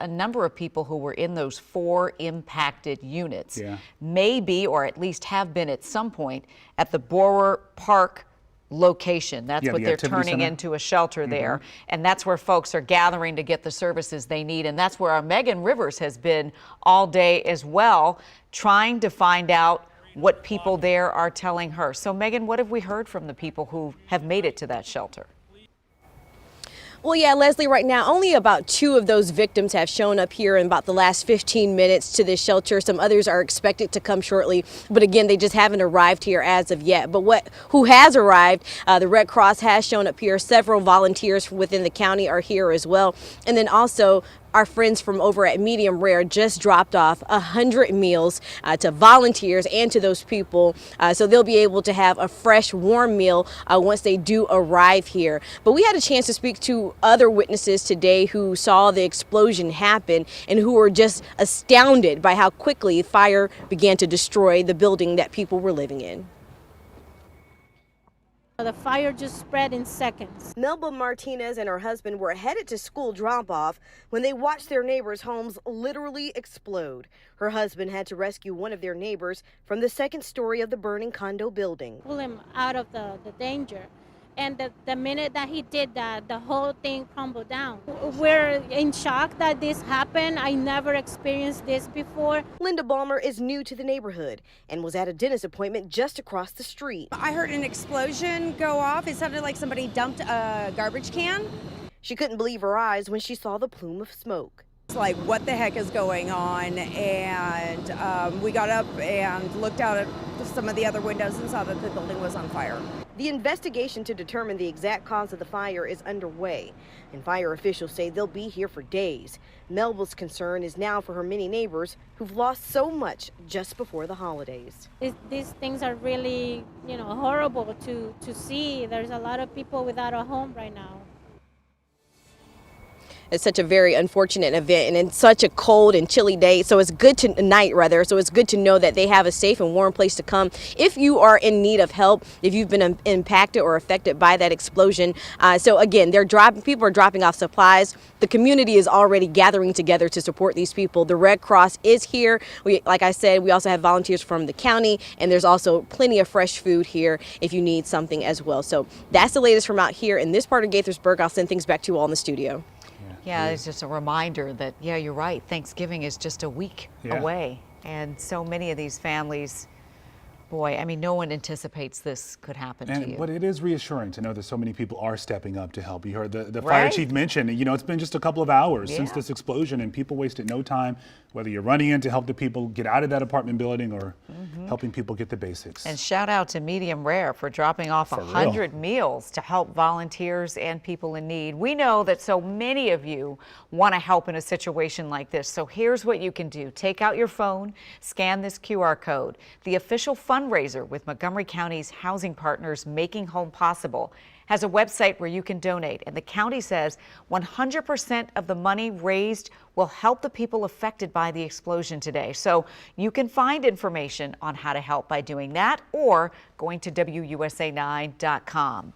a number of people who were in those 4 impacted units may be, or at least have been at some point, at the Bohrer Park location. That's what they're turning into a shelter there. And that's where folks are gathering to get the services they need. And that's where our Megan Rivers has been all day as well, trying to find out what people there are telling her. So Megan, what have we heard from the people who have made it to that shelter? Well, yeah, Leslie, right now, only about 2 of those victims have shown up here in about the last 15 minutes to this shelter. Some others are expected to come shortly. But again, they just haven't arrived here as of yet. But who has arrived, the Red Cross has shown up here. Several volunteers within the county are here as well. And then also, our friends from over at Medium Rare just dropped off 100 meals to volunteers and to those people. So they'll be able to have a fresh, warm meal once they do arrive here. But we had a chance to speak to other witnesses today who saw the explosion happen and who were just astounded by how quickly fire began to destroy the building that people were living in. The fire just spread in seconds. Melba Martinez and her husband were headed to school drop-off when they watched their neighbors' homes literally explode. Her husband had to rescue one of their neighbors from the 2nd story of the burning condo building. Pull him out of the danger. And the minute that he did that, the whole thing crumbled down. We're in shock that this happened. I never experienced this before. Linda Balmer is new to the neighborhood and was at a dentist appointment just across the street. I heard an explosion go off. It sounded like somebody dumped a garbage can. She couldn't believe her eyes when she saw the plume of smoke. It's like, what the heck is going on? And we got up and looked out at some of the other windows and saw that the building was on fire. The investigation to determine the exact cause of the fire is underway, and fire officials say they'll be here for days. Melba's concern is now for her many neighbors who've lost so much just before the holidays. These things are really, horrible to see. There's a lot of people without a home right now. It's such a very unfortunate event, and it's such a cold and chilly day. So it's good to know that they have a safe and warm place to come if you are in need of help, if you've been impacted or affected by that explosion. So again, people are dropping off supplies. The community is already gathering together to support these people. The Red Cross is here. Like I said, we also have volunteers from the county, and there's also plenty of fresh food here if you need something as well. So that's the latest from out here in this part of Gaithersburg. I'll send things back to you all in the studio. Yeah, it's just a reminder that, yeah, you're right. Thanksgiving is just a week away. And so many of these families, boy, I mean, no one anticipates this could happen to you. But it is reassuring to know that so many people are stepping up to help. You heard the fire chief mention, it's been just a couple of hours since this explosion, and people wasted no time, whether you're running in to help the people get out of that apartment building or helping people get the basics. And shout out to Medium Rare for dropping off 100 meals to help volunteers and people in need. We know that so many of you want to help in a situation like this. So here's what you can do. Take out your phone, scan this QR code. The official fundraiser with Montgomery County's Housing Partners Making Home Possible has a website where you can donate, and the county says 100% of the money raised will help the people affected by the explosion today. So you can find information on how to help by doing that or going to WUSA9.com.